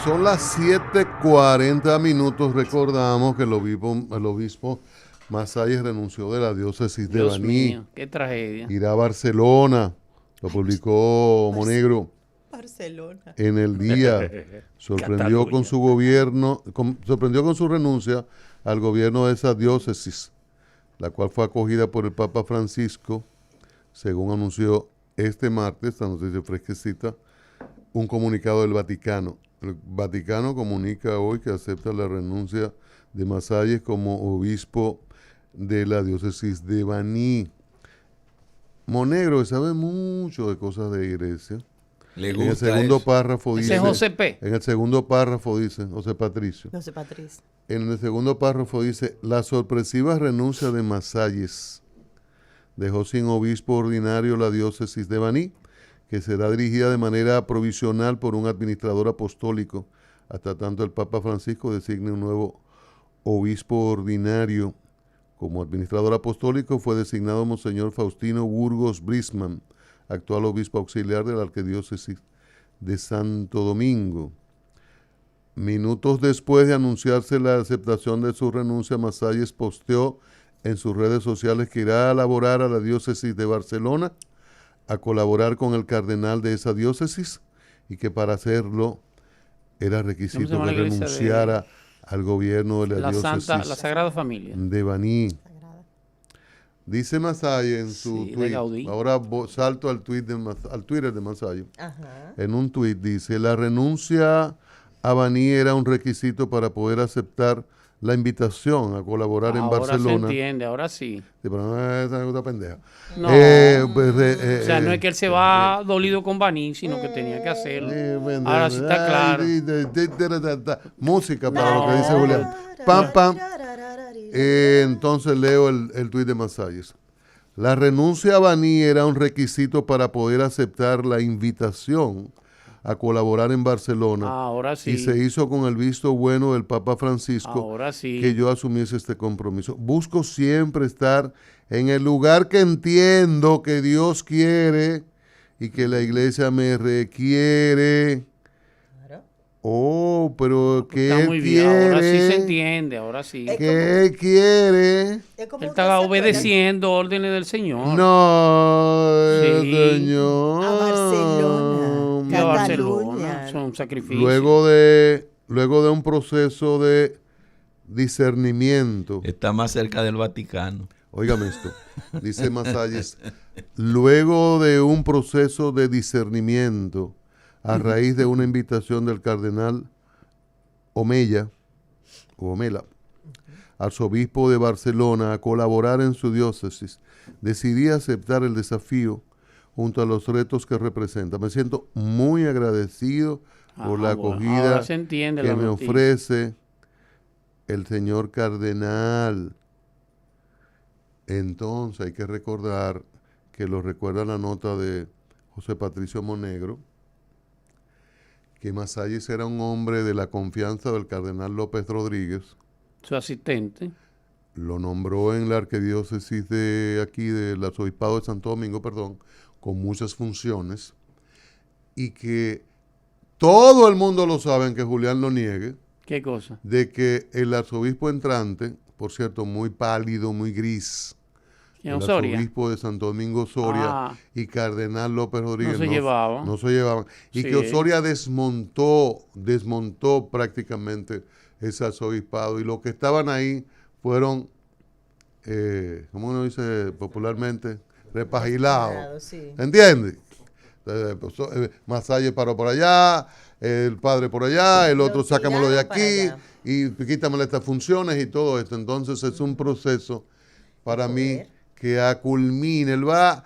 son las 7:40 minutos. Recordamos que el obispo Masalles renunció de la diócesis de Dios Baní. mío, qué tragedia. Irá a Barcelona. Lo publicó Monegro Barcelona. en El Día. Sorprendió con su gobierno, sorprendió con su renuncia al gobierno de esa diócesis, la cual fue acogida por el Papa Francisco, según anunció este martes, esta noticia fresquecita, un comunicado del Vaticano. El Vaticano comunica hoy que acepta la renuncia de Masalles como obispo de la diócesis de Baní. Monegro sabe mucho de cosas de iglesia. En el segundo párrafo dice. Ese es José P. En el segundo párrafo dice, José Patricio. José Patricio. En el segundo párrafo dice, la sorpresiva renuncia de Masalles dejó sin obispo ordinario la diócesis de Baní, que será dirigida de manera provisional por un administrador apostólico, hasta tanto el Papa Francisco designe un nuevo obispo ordinario. Como administrador apostólico fue designado Monseñor Faustino Burgos Brisman, actual obispo auxiliar de la Arquidiócesis de Santo Domingo. Minutos después de anunciarse la aceptación de su renuncia, Masalles posteó en sus redes sociales que irá a laborar a la diócesis de Barcelona, a colaborar con el cardenal de esa diócesis, y que para hacerlo era requisito que renunciara al gobierno de la diócesis la Sagrada Familia de Baní. Dice Masalles en su tweet, ahora salto al Twitter de Masalles. En un tweet dice, la renuncia a Baní era un requisito para poder aceptar la invitación a colaborar en Barcelona. Ahora se entiende, ahora sí. Sí, pero no es una pendeja. No, o sea, no es que él se va dolido con Baní, sino que tenía que hacerlo. Ahora sí está claro. Música para lo que dice Julián. Pam, pam. Entonces leo el tuit de Masalles. La renuncia a Baní era un requisito para poder aceptar la invitación a colaborar en Barcelona. Ahora sí. Y se hizo con el visto bueno del Papa Francisco. Ahora sí. Que yo asumiese este compromiso. Busco siempre estar en el lugar que entiendo que Dios quiere y que la iglesia me requiere. Oh, pero ¿qué está muy bien. quiere? Ahora sí se entiende, ahora sí. ¿Qué quiere? Él está obedeciendo órdenes del Señor. No, Sí. Señor. A Barcelona. Y a Barcelona. Cataluña. Son sacrificios. Luego de un proceso de discernimiento. Está más cerca del Vaticano. Óigame esto, dice Masalles, luego de un proceso de discernimiento a raíz de una invitación del cardenal Omella, arzobispo de Barcelona, a colaborar en su diócesis, decidí aceptar el desafío junto a los retos que representa. Me siento muy agradecido por la acogida que me ofrece el señor cardenal. Entonces hay que recordar, que lo recuerda la nota de José Patricio Monegro, que Masalles era un hombre de la confianza del cardenal López Rodríguez. Su asistente. Lo nombró en la arquidiócesis de aquí, del arzobispado de Santo Domingo, con muchas funciones, y que todo el mundo lo sabe, aunque Julián lo niegue. ¿Qué cosa? De que el arzobispo entrante, por cierto, muy pálido, muy gris, el arzobispo de Santo Domingo Soria y cardenal López Rodríguez no se llevaban. Y que Osoria desmontó prácticamente ese arzobispado, y los que estaban ahí fueron, ¿cómo uno dice popularmente? Repagilados. Sí. ¿Entiendes? Masalles paró por allá, el padre por allá, el otro sácamelo de aquí y quítamele estas funciones y todo esto. Entonces es un proceso para mí que culmine. Él va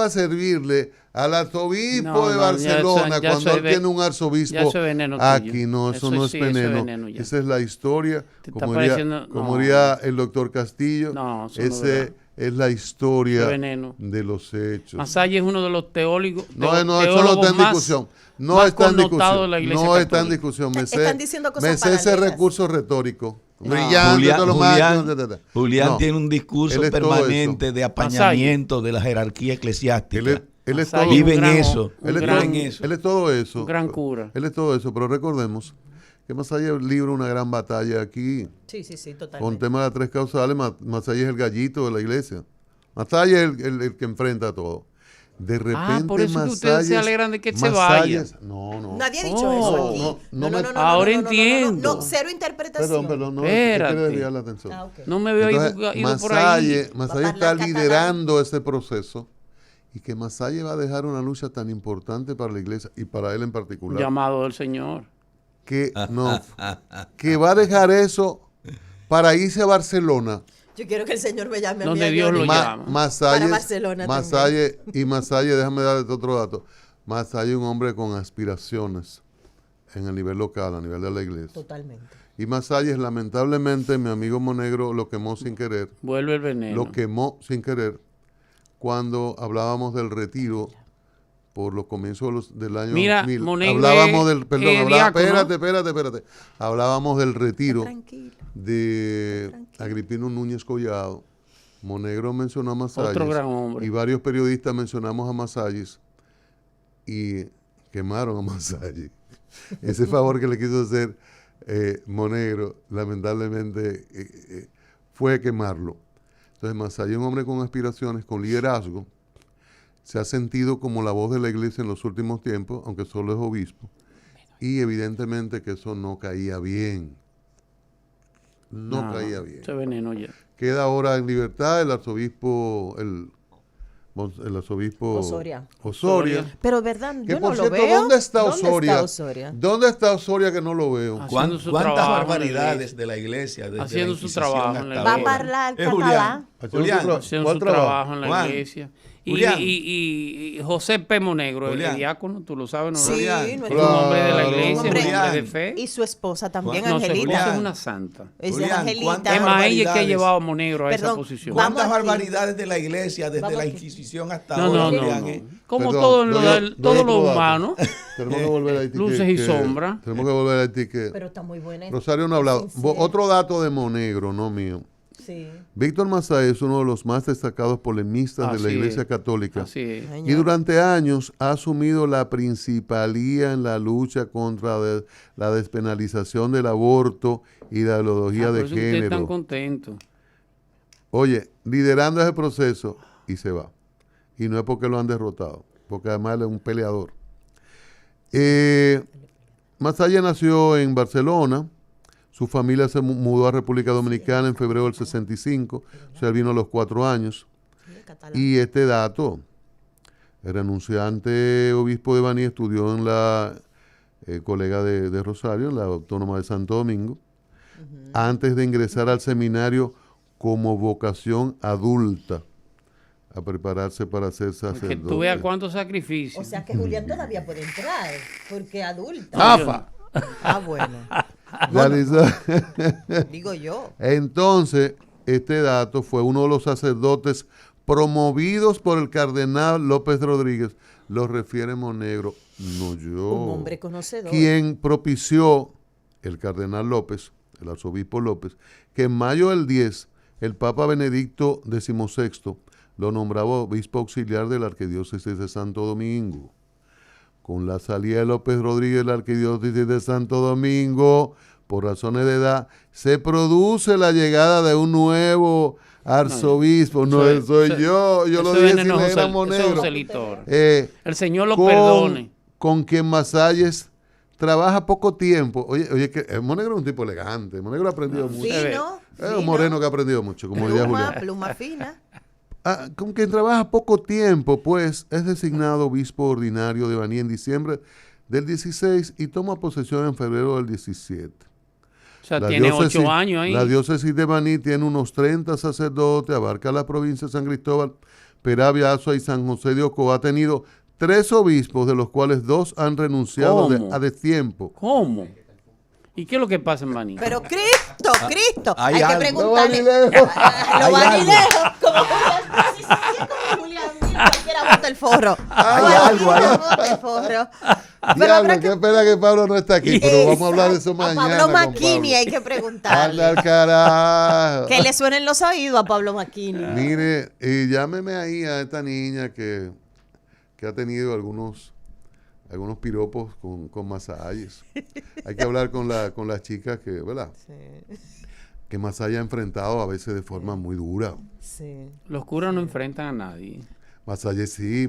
a servirle al arzobispo de Barcelona cuando él tiene un arzobispo aquí. No, eso no es veneno. Esa es la historia. Como diría el doctor Castillo, es la historia de los hechos. Masalles es uno de los teólogos. No, eso no está en discusión. No está en discusión. No está en discusión. Me sé ese recurso retórico. Julián tiene un discurso permanente de apañamiento de la jerarquía eclesiástica. Él es Masalle todo, Vive en gran- eso. un él es gran- todo- él es todo eso. un gran cura. Él es todo eso, pero recordemos que Masalle libra una gran batalla aquí Sí, sí, sí, con totalmente. tema de las 3 causales. Masalle es el gallito de la iglesia. Masalle es el que enfrenta todo. De repente por eso que ustedes se alegran de que él se Masalles- No, no. Nadie ha dicho Oh, eso aquí. no me- Ahora entiendo. No, cero interpretación. Perdón, no, Espérate. quiere desviar la atención. Ah, ok. No me veo Entonces, ido por ahí. Masalle Va a está hablar liderando ese proceso y que Masalle va a dejar una lucha tan importante para la iglesia y para él en particular. Llamado del Señor. Que no, que va a dejar eso para irse a Barcelona. Yo quiero que el Señor me llame a mí. Donde a Dios Johnny. lo llama. Masalle, Para Barcelona Masalle y Masalle, déjame dar otro dato. Masalle es un hombre con aspiraciones en el nivel local, a nivel de la iglesia. Totalmente. Y Masalle, lamentablemente, mi amigo Monegro lo quemó sin querer. Vuelve el veneno. Lo quemó sin querer cuando hablábamos del retiro por los comienzos del año Mira, 2000. Monegro Hablábamos es, del, perdón, diácono. espérate. Hablábamos del retiro Tranquilo. de Tranquilo. Agripino Núñez Collado. Monegro mencionó a Masalles. Otro gran hombre. Y varios periodistas mencionamos a Masalles y quemaron a Masalles. Ese favor que le quiso hacer Monegro, lamentablemente, fue quemarlo. Entonces, Masalles es un hombre con aspiraciones, con liderazgo. Se ha sentido como la voz de la iglesia en los últimos tiempos, aunque solo es obispo. Y evidentemente que eso no caía bien. No caía bien. Ese veneno ya. Queda ahora en libertad el arzobispo, el arzobispo Osoria. Pero, ¿verdad? Que Yo por no cierto, lo veo. ¿dónde está ¿Dónde Osoria? está Osoria? ¿Dónde está Osoria que no lo veo? Haciendo su ¿Cuántas trabajo en la barbaridades iglesia. de la iglesia? Desde Haciendo la su Inquisición trabajo en la hasta Va a iglesia. ahora? hablar Julián. catalán. Julián, Haciendo ¿Cuál su trabajo? trabajo en la Juan. iglesia. Julián. Y José P. Monegro, el Julián. diácono, tú lo sabes, ¿no? Sí, Julián. Es nuestro un hombre de la Claro. iglesia, un Julián. hombre de fe. Y su esposa también, No, su esposa Angelita. es una santa. Es Julián, Angelita. ¿cuántas Es más, ella es que ha barbaridades. llevado a Monegro a esa Perdón, posición. vamos ¿Cuántas aquí. barbaridades de la iglesia desde Vamos la aquí. Inquisición hasta No, ahora? no, no, Julián, no. Como Perdón, todo, doy todo otro lo dato. humano. Tenemos que volver a Haití. Luces y sombras. Tenemos que volver a Haití que Pero está muy buena. Rosario no ha hablado. Sincero. Otro dato de Monegro, no mío. Sí. Víctor Masalle es uno de los más destacados polemistas de la Así Iglesia es. Católica. Así es. Señor. Y durante años ha asumido la principalía en la lucha contra la despenalización del aborto y la ideología Por de eso ustedes están género. contentos. Oye, liderando ese proceso y se va. Y no es porque lo han derrotado, porque además él es un peleador. Masalle nació en Barcelona. Su familia se mudó a República Dominicana en febrero del 65. O sea, él vino a los 4 años. Catalán. Y este dato, el renunciante obispo de Baní estudió en la colega de Rosario, en la Autónoma de Santo Domingo, antes de ingresar al seminario como vocación adulta, a prepararse para ser sacerdote. Que tú veas cuántos sacrificios. O sea que Julián todavía puede entrar, porque adulta. ¡Zafa! Ah, bueno. Realizó- Digo yo. Entonces, este dato fue uno de los sacerdotes promovidos por el cardenal López Rodríguez, lo refiere Monegro, no yo. Un hombre conocedor. Quien propició el cardenal López, el arzobispo López, que en mayo del 10, el Papa Benedicto XVI lo nombraba obispo auxiliar de la Arquidiócesis de Santo Domingo. Con la salida de López Rodríguez de la Arquidiócesis de Santo Domingo, por razones de edad, se produce la llegada de un nuevo arzobispo. No, Eso es- soy eso- yo lo eso dije es sin veneno, leer a José- Monegro. eso es José Litor. El Señor lo con- perdone. Con quien Masalles trabaja poco tiempo. Oye, que Monegro es un tipo elegante. Monegro ha aprendido mucho. Fino. Es un moreno que ha aprendido mucho, como diría Pluma, Julián. pluma fina. Con quien trabaja poco tiempo, pues es designado obispo ordinario de Baní en diciembre del 16 y toma posesión en febrero del 17. O sea, La tiene diócesis- 8 años ahí. La diócesis de Baní tiene unos 30 sacerdotes, abarca la provincia de San Cristóbal, Peravia, Azua y San José de Ocoa. Ha tenido 3 obispos, de los cuales 2 han renunciado ¿Cómo? a destiempo. ¿Cómo? ¿Y qué es lo que pasa en Baní? Pero Cristo. Hay Hay que algo. preguntarle. No va ni lejos. Lo Hay va ni algo. lejos. Como Julián. Sí, como Julián. Mira, cualquiera bota el forro. Hay algo ahí. Bota el forro. Pero Diablo, habrá qué pena que Pablo no está aquí, pero vamos a hablar de eso A mañana. Pablo con Macchini Pablo. hay que preguntarle. Anda al carajo. Que le suenen los oídos a Pablo Macchini. Mire, y llámeme ahí a esta niña que que ha tenido algunos piropos con Masayes. Hay que hablar con las chicas que, ¿verdad? Sí. Que Masaya ha enfrentado a veces de forma muy dura. Sí. Los curas no enfrentan a nadie. Masaya sí,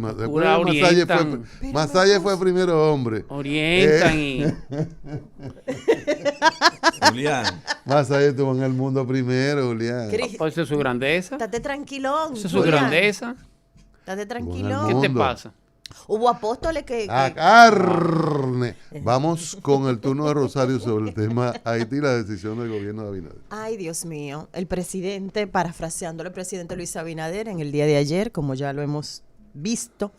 Masaya fue primero hombre. Orientan y... Julián. Masaya estuvo en el mundo primero, Julián. Pues esa es su grandeza. Estate tranquilón. Esa es su grandeza. Estate tranquilón. ¿Qué te pasa? Hubo apóstoles que... carne. Vamos con el turno de Rosario sobre el tema Haití y la decisión del gobierno de Abinader. Ay, Dios mío. El presidente, parafraseándolo, el presidente Luis Abinader en el día de ayer, como ya lo hemos visto,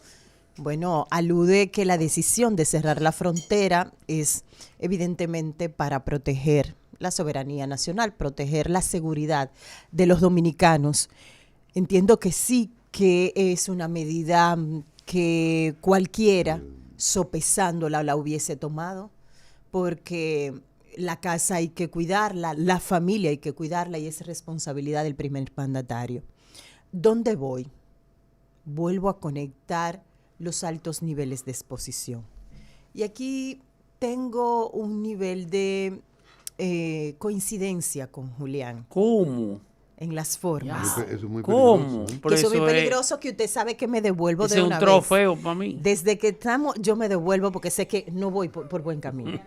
bueno, alude que la decisión de cerrar la frontera es evidentemente para proteger la soberanía nacional, proteger la seguridad de los dominicanos. Entiendo que sí, que es una medida que cualquiera sopesándola la hubiese tomado, porque la casa hay que cuidarla, la familia hay que cuidarla y es responsabilidad del primer mandatario. ¿Dónde voy? Vuelvo a conectar los altos niveles de exposición. Y aquí tengo un nivel de coincidencia con Julián. ¿Cómo? En las formas. Eso es muy ¿Cómo? peligroso. Que eso es muy peligroso, que usted sabe que me devuelvo de una vez. Es un trofeo para mí. Desde que estamos, yo me devuelvo porque sé que no voy por buen camino.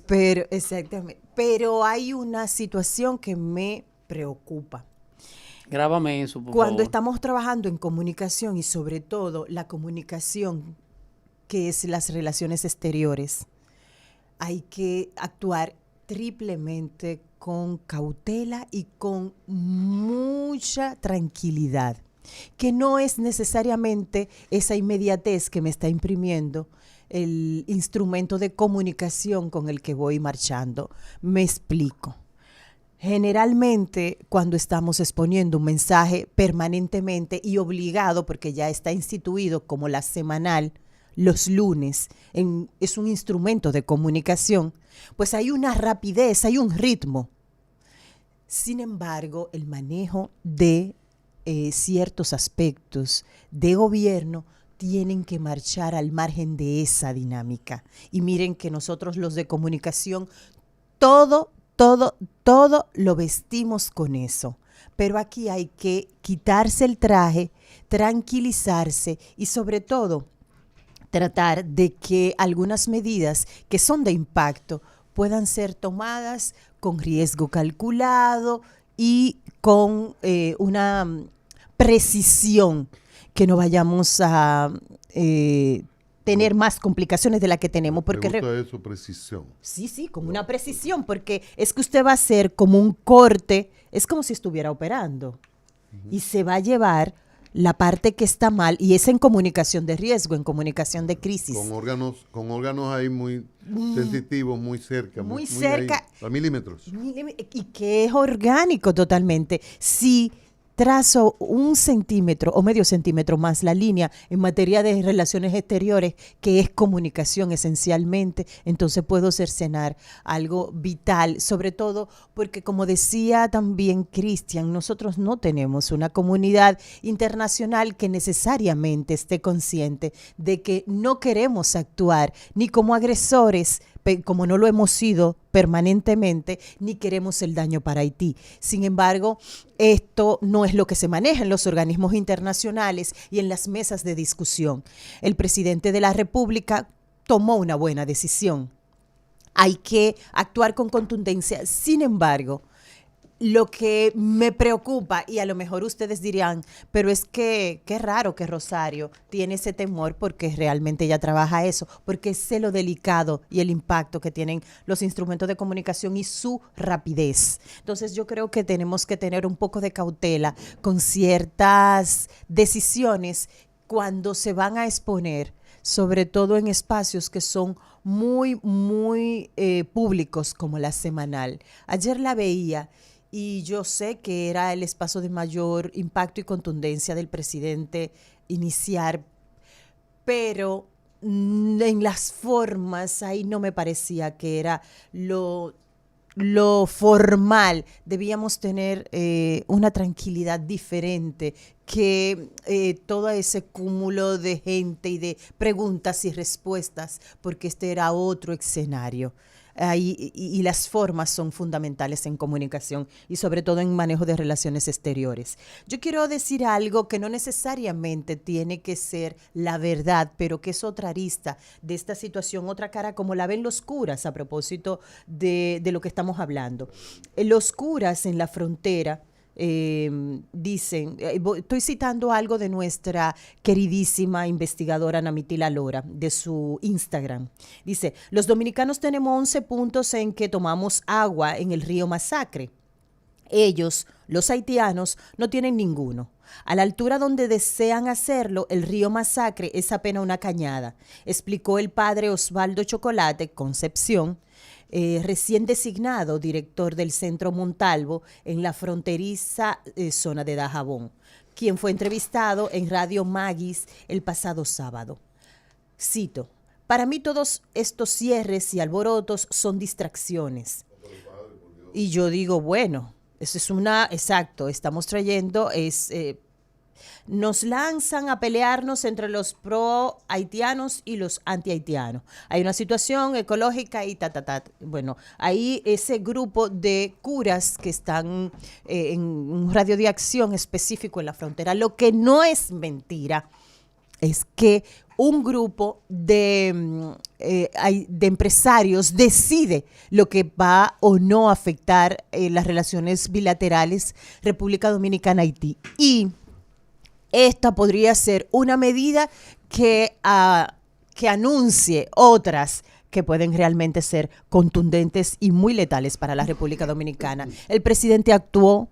Pero, exactamente. Pero hay una situación que me preocupa. Grábame eso, por Cuando favor. estamos trabajando en comunicación y sobre todo la comunicación que es las relaciones exteriores, hay que actuar triplemente con cautela y con mucha tranquilidad, que no es necesariamente esa inmediatez que me está imprimiendo el instrumento de comunicación con el que voy marchando. Me explico. Generalmente, cuando estamos exponiendo un mensaje permanentemente y obligado, porque ya está instituido como la semanal, los lunes, es un instrumento de comunicación, pues hay una rapidez, hay un ritmo. Sin embargo, el manejo de ciertos aspectos de gobierno tienen que marchar al margen de esa dinámica. Y miren que nosotros los de comunicación, todo lo vestimos con eso. Pero aquí hay que quitarse el traje, tranquilizarse y sobre todo tratar de que algunas medidas que son de impacto puedan ser tomadas con riesgo calculado y con una precisión, que no vayamos a tener más complicaciones de las que tenemos. Porque me gusta eso, precisión. Sí, con una precisión, porque es que usted va a hacer como un corte, es como si estuviera operando, y se va a llevar la parte que está mal, y es en comunicación de riesgo, en comunicación de crisis. Con órganos ahí muy sensitivos, muy cerca. Muy cerca. Ahí, a milímetros. Y que es orgánico totalmente. Si trazo 1 centímetro o medio centímetro más la línea en materia de relaciones exteriores, que es comunicación esencialmente, entonces puedo cercenar algo vital, sobre todo porque, como decía también Cristian, nosotros no tenemos una comunidad internacional que necesariamente esté consciente de que no queremos actuar ni como agresores, como no lo hemos sido permanentemente, ni queremos el daño para Haití. Sin embargo, esto no es lo que se maneja en los organismos internacionales y en las mesas de discusión. El presidente de la República tomó una buena decisión. Hay que actuar con contundencia. Sin embargo, lo que me preocupa, y a lo mejor ustedes dirán, pero es que qué raro que Rosario tiene ese temor, porque realmente ella trabaja eso, porque sé lo delicado y el impacto que tienen los instrumentos de comunicación y su rapidez. Entonces yo creo que tenemos que tener un poco de cautela con ciertas decisiones cuando se van a exponer, sobre todo en espacios que son muy públicos, como la semanal. Ayer la veía y yo sé que era el espacio de mayor impacto y contundencia del presidente iniciar, pero en las formas ahí no me parecía que era lo lo formal, debíamos tener una tranquilidad diferente que todo ese cúmulo de gente y de preguntas y respuestas, porque este era otro escenario. Y las formas son fundamentales en comunicación y sobre todo en manejo de relaciones exteriores. Yo quiero decir algo que no necesariamente tiene que ser la verdad, pero que es otra arista de esta situación, otra cara como la ven los curas a propósito de lo que estamos hablando. Los curas en la frontera dicen, estoy citando algo de nuestra queridísima investigadora Namitila Lora, de su Instagram. Dice, los dominicanos tenemos 11 puntos en que tomamos agua en el río Masacre. Ellos, los haitianos, no tienen ninguno. A la altura donde desean hacerlo, el río Masacre es apenas una cañada, explicó el padre Osvaldo Chocolate Concepción, recién designado director del Centro Montalvo en la fronteriza zona de Dajabón, quien fue entrevistado en Radio Maguis el pasado sábado. Cito, para mí todos estos cierres y alborotos son distracciones. Y yo digo, bueno, eso es exacto, estamos trayendo, nos lanzan a pelearnos entre los pro-haitianos y los anti-haitianos. Hay una situación ecológica y Bueno, hay ese grupo de curas que están en un radio de acción específico en la frontera. Lo que no es mentira es que un grupo de empresarios decide lo que va o no a afectar las relaciones bilaterales República Dominicana-Haití. Y esta podría ser una medida que anuncie otras que pueden realmente ser contundentes y muy letales para la República Dominicana. El presidente actuó,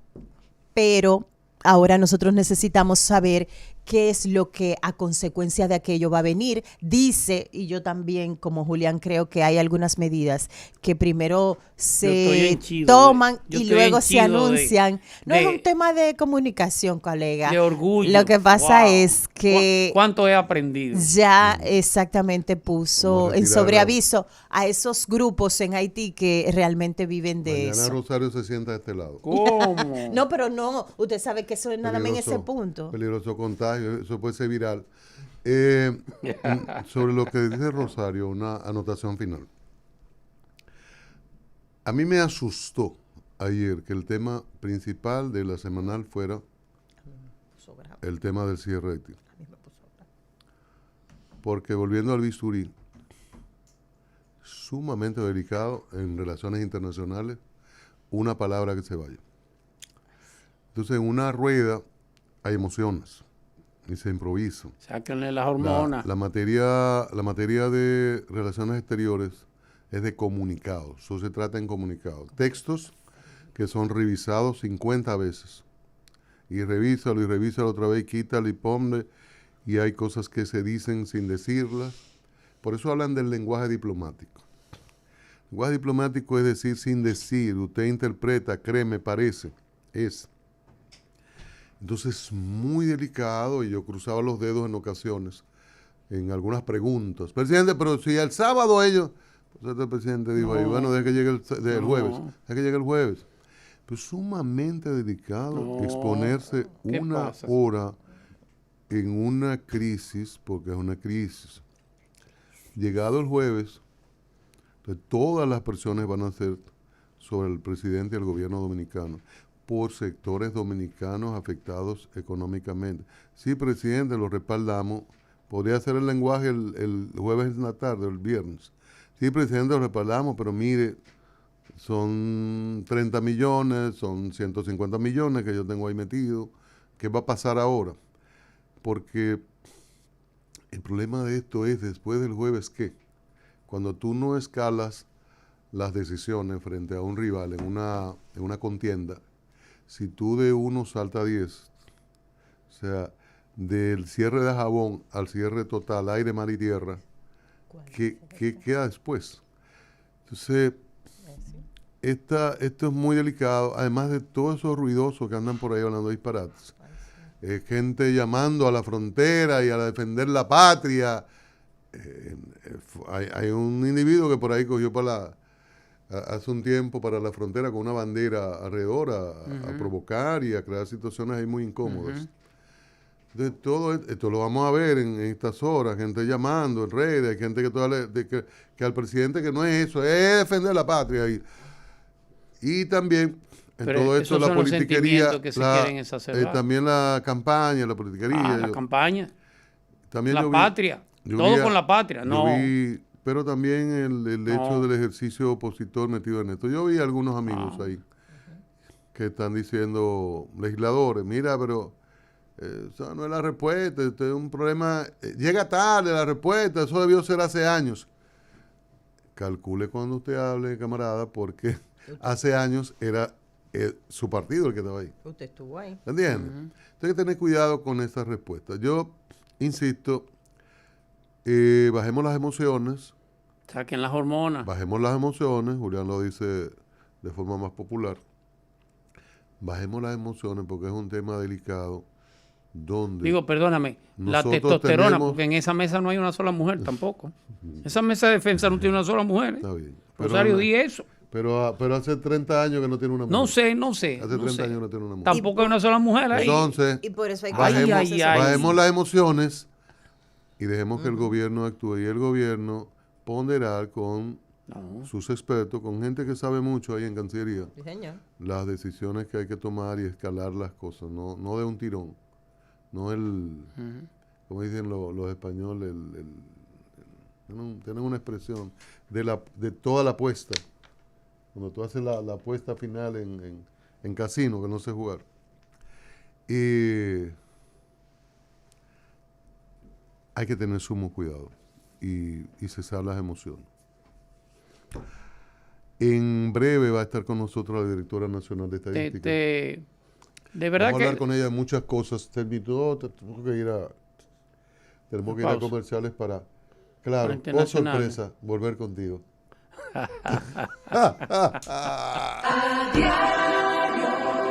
pero ahora nosotros necesitamos saber qué es lo que a consecuencia de aquello va a venir. Dice, y yo también, como Julián, creo que hay algunas medidas que primero se toman y luego se anuncian. No es un tema de comunicación, colega. De orgullo. Lo que pasa es que... ¿Cuánto he aprendido? Ya exactamente puso en sobreaviso a esos grupos en Haití que realmente viven de eso. Rosario se sienta de este lado. ¿Cómo? No, pero no, usted sabe que eso es nada más en ese punto. Peligroso contagio, eso puede ser viral. Sobre lo que dice Rosario, una anotación final. A mí me asustó ayer que el tema principal de la semanal fuera el tema del cierre de Haití. Porque volviendo al bisturí, sumamente delicado en relaciones internacionales, una palabra que se vaya. Entonces, en una rueda hay emociones y se improvisa. Sáquenle las hormonas. La materia de relaciones exteriores es de comunicados. Eso se trata en comunicados. Textos que son revisados 50 veces. Y revísalo otra vez, quítalo y ponle. Y hay cosas que se dicen sin decirlas. Por eso hablan del lenguaje diplomático. El lenguaje diplomático es decir sin decir. Usted interpreta, cree, me parece, es. Entonces es muy delicado y yo cruzaba los dedos en ocasiones en algunas preguntas. Presidente, pero si el sábado ellos... Entonces el presidente dijo, ahí, bueno, deja que llegue el jueves. Deja que llegue el jueves. Pero es sumamente delicado exponerse una hora en una crisis, porque es una crisis. Llegado el jueves, entonces todas las presiones van a ser sobre el presidente y el gobierno dominicano por sectores dominicanos afectados económicamente. Sí, presidente, lo respaldamos. Podría ser el lenguaje el jueves en la tarde, el viernes. Sí, presidente, lo respaldamos, pero mire, son 30 millones, son 150 millones que yo tengo ahí metido. ¿Qué va a pasar ahora? Porque el problema de esto es, después del jueves, ¿qué? Cuando tú no escalas las decisiones frente a un rival en una contienda, si tú de 1 salta a 10, o sea, del cierre de Jabón al cierre total, aire, mar y tierra, ¿qué queda después? Entonces, esto es muy delicado, además de todos esos ruidosos que andan por ahí hablando disparates. Gente llamando a la frontera y a defender la patria. Hay un individuo que por ahí cogió para hace un tiempo para la frontera con una bandera alrededor a provocar y a crear situaciones ahí muy incómodas. Entonces, todo esto lo vamos a ver en estas horas, gente llamando en redes, gente que al presidente que no es eso, es defender la patria. Y también en pero todo esto la politiquería, que se quieren exacerbar. También la campaña, la politiquería. La campaña, también la patria, todo con la patria. No. Pero también el hecho del ejercicio opositor metido en esto. Yo vi algunos amigos ahí que están diciendo, legisladores, mira, pero eso no es la respuesta, esto es un problema, llega tarde la respuesta, eso debió ser hace años. Calcule cuando usted hable, camarada, porque hace años era su partido el que estaba ahí. Usted estuvo ahí. ¿Entiende? Entonces hay que tener cuidado con esas respuestas. Yo insisto, bajemos las emociones. Saquen las hormonas. Bajemos las emociones, Julián lo dice de forma más popular. Bajemos las emociones porque es un tema delicado. Donde digo, perdóname, la testosterona, porque en esa mesa no hay una sola mujer tampoco. Esa mesa de defensa no tiene una sola mujer. Está bien. Rosario, di eso. Pero hace 30 años que no tiene una mujer. No sé. Hace 30 años no tiene una mujer. Tampoco hay una sola mujer ahí. Entonces, y por eso hay bajemos las emociones y dejemos que el gobierno actúe. Y el gobierno ponderar con sus expertos, con gente que sabe mucho ahí en Cancillería, sí, señor, las decisiones que hay que tomar y escalar las cosas, no de un tirón. No como dicen los españoles, tienen una expresión de toda la apuesta. Cuando tú haces la apuesta final en casino, que no sé jugar. Hay que tener sumo cuidado y cesar las emociones. En breve va a estar con nosotros la directora nacional de estadística. De verdad vamos a hablar con ella de muchas cosas. Tenemos que ir a comerciales para, claro, oh sorpresa, volver contigo.